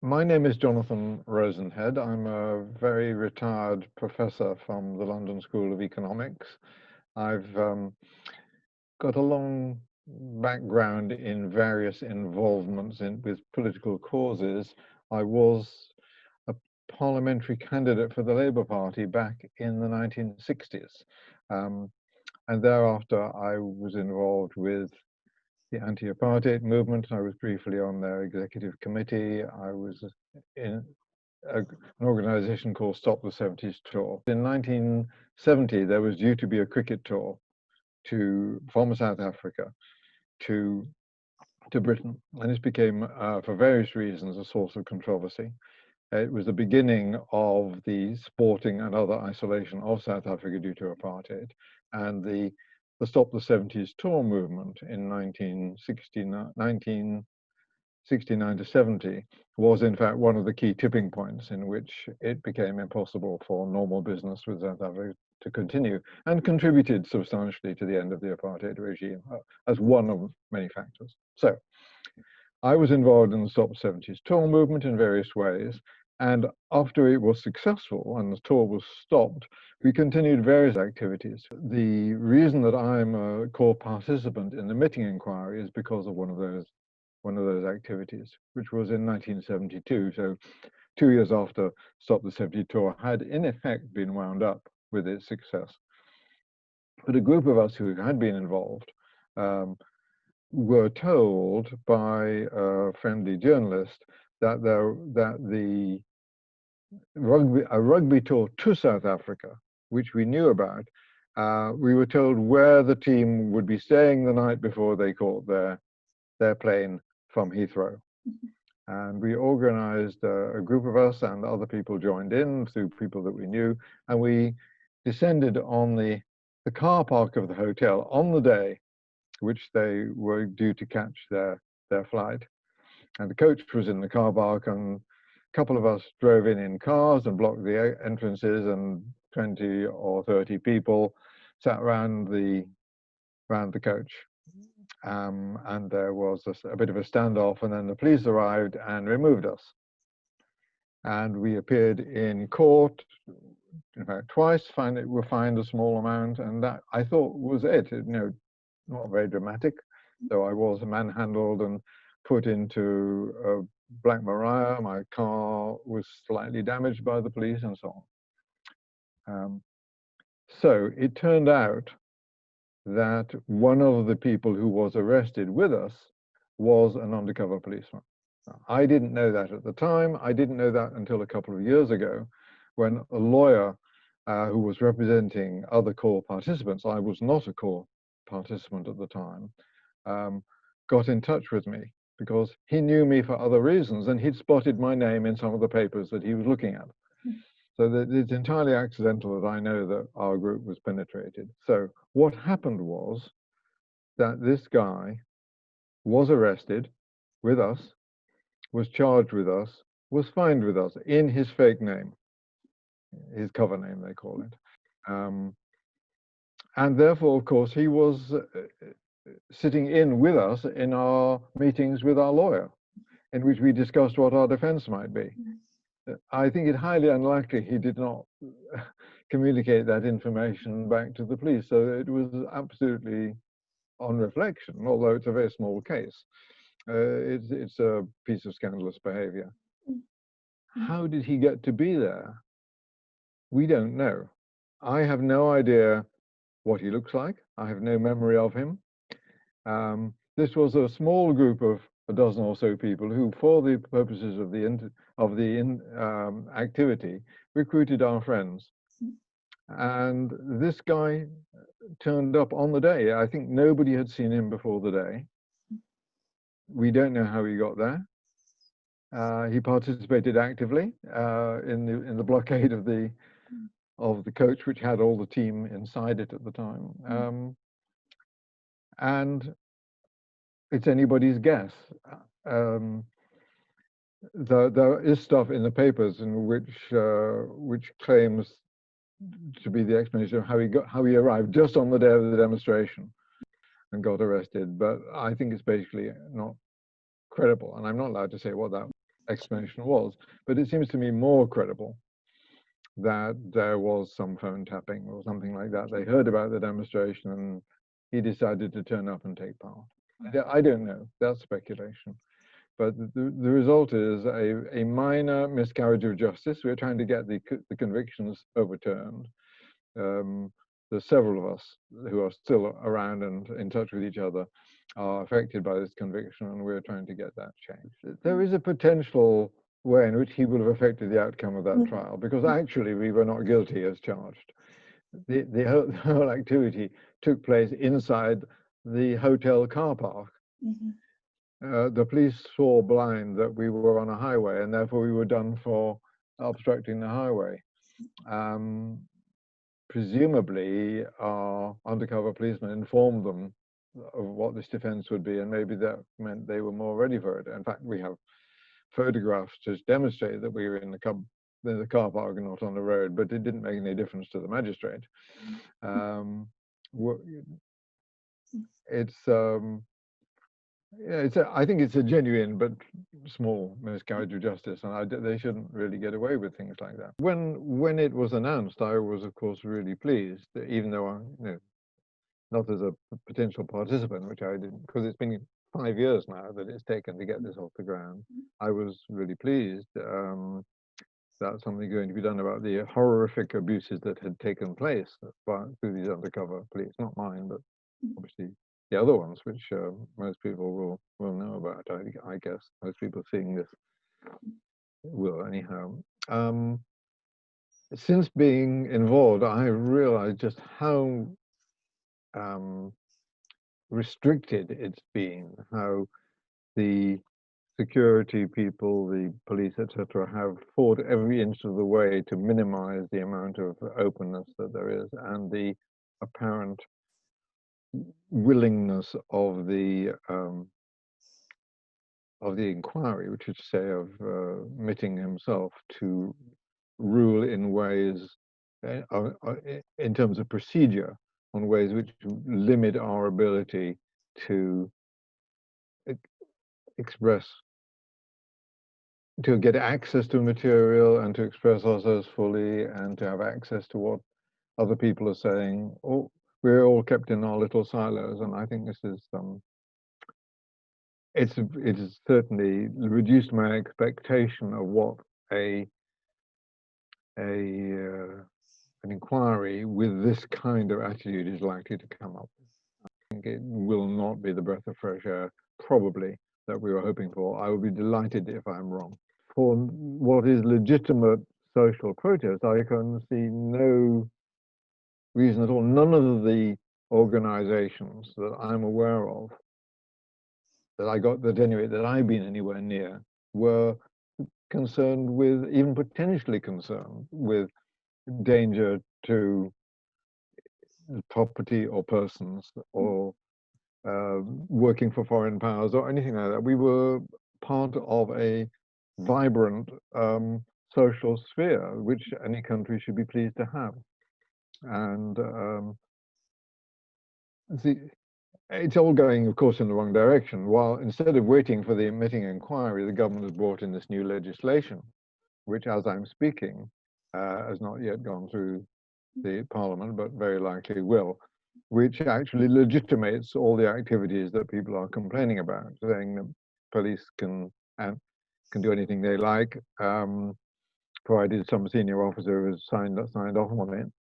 My name is Jonathan Rosenhead. I'm a very retired professor from the London School of Economics. I've got a long background in various involvements with political causes. I was a parliamentary candidate for the Labour Party back in the 1960s. And thereafter, I was involved with the anti-apartheid movement. I was briefly on their executive committee. I was in an organization called Stop the 70s Tour. In 1970, there was due to be a cricket tour from South Africa to Britain, and this became, for various reasons, a source of controversy. It was the beginning of the sporting and other isolation of South Africa due to apartheid, and the Stop the 70s Tour movement in 1969 to 70 was in fact one of the key tipping points in which it became impossible for normal business with South Africa to continue, and contributed substantially to the end of the apartheid regime as one of many factors. So I was involved in the Stop the 70s Tour movement in various ways, and after it was successful and the tour was stopped, we continued various activities. The reason that I'm a core participant in the Mitting inquiry is because of one of those activities, which was in 1972. So 2 years after Stop the 70 Tour had in effect been wound up with its success. But a group of us who had been involved were told by a friendly journalist that a rugby tour to South Africa, which we knew about, we were told where the team would be staying the night before they caught their plane from Heathrow. And we organized a group of us, and other people joined in through people that we knew, and we descended on the car park of the hotel on the day which they were due to catch their flight. And the coach was in the car park, and a couple of us drove in cars and blocked the entrances, and 20 or 30 people sat around the coach. And there was a bit of a standoff, and then the police arrived and removed us. And we appeared in court, in fact, twice. Were fined a small amount, and that I thought was it. Not very dramatic, though I was manhandled and put into a Black Maria. My car was slightly damaged by the police, and so on. So it turned out that one of the people who was arrested with us was an undercover policeman. I didn't know that at the time. I didn't know that until a couple of years ago, when a lawyer who was representing other core participants — I was not a core participant at the time — got in touch with me because he knew me for other reasons, and he'd spotted my name in some of the papers that he was looking at. So that it's entirely accidental that I know that our group was penetrated. So what happened was that this guy was arrested with us, was charged with us, was fined with us in his fake name, his cover name they call it. And therefore, of course, he was sitting in with us in our meetings with our lawyer, in which we discussed what our defense might be. I think it highly unlikely he did not communicate that information back to the police. So it was absolutely, on reflection, although it's a very small case, it's a piece of scandalous behavior. How did he get to be there? We don't know. I have no idea what he looks like. I have no memory of him. This was a small group of a dozen or so people who, for the purposes of the activity, recruited our friends. And this guy turned up on the day. I think nobody had seen him before the day. We don't know how he got there. He participated actively in the blockade of the coach, which had all the team inside it at the time. And it's anybody's guess. There is stuff in the papers in which claims to be the explanation of how he arrived just on the day of the demonstration and got arrested. But I think it's basically not credible, and I'm not allowed to say what that explanation was. But it seems to me more credible that there was some phone tapping or something like that. They heard about the demonstration and he decided to turn up and take part. I don't know. That's speculation. But the result is a minor miscarriage of justice. We're trying to get the convictions overturned. There's several of us who are still around and in touch with each other are affected by this conviction, and we're trying to get that changed. There is a potential way in which he will have affected the outcome of that trial, because actually we were not guilty as charged. The whole activity took place inside the hotel car park. The police saw blind that we were on a highway, and therefore we were done for obstructing the highway. Presumably, our undercover policeman informed them of what this defense would be, and maybe that meant they were more ready for it. In fact, we have photographs to demonstrate that we were in the car park and not on the road, but it didn't make any difference to the magistrate. I think it's a genuine but small miscarriage of justice, and they shouldn't really get away with things like that. When it was announced, I was, of course, really pleased, even though not as a potential participant, which I didn't, because it's been 5 years now that it's taken to get this off the ground. I was really pleased that something going to be done about the horrific abuses that had taken place through these undercover police, not mine, but obviously the other ones, which most people will know about. I guess most people seeing this will anyhow. Since being involved, I realized just how restricted it's been, how the security people, the police, etc., have fought every inch of the way to minimize the amount of openness that there is, and the apparent willingness of the inquiry, which is to say of Mitting himself, to rule in ways, in terms of procedure, on ways which limit our ability to express, to get access to material and to express ourselves fully and to have access to what other people are saying. We're all kept in our little silos, and I think this is it has certainly reduced my expectation of what an inquiry with this kind of attitude is likely to come up with. I think it will not be the breath of fresh air, probably, that we were hoping for. I will be delighted if I'm wrong. For what is legitimate social protest, I can see no reason at all. None of the organizations that I'm aware of that I've been anywhere near were concerned with, even potentially concerned with, danger to property or persons, or working for foreign powers or anything like that. We were part of a vibrant social sphere, which any country should be pleased to have. And it's all going, of course, in the wrong direction. While instead of waiting for the Mitting inquiry, the government has brought in this new legislation, which, as I'm speaking, has not yet gone through the Parliament, but very likely will, which actually legitimates all the activities that people are complaining about, saying that police can do anything they like, provided some senior officer has signed off on it.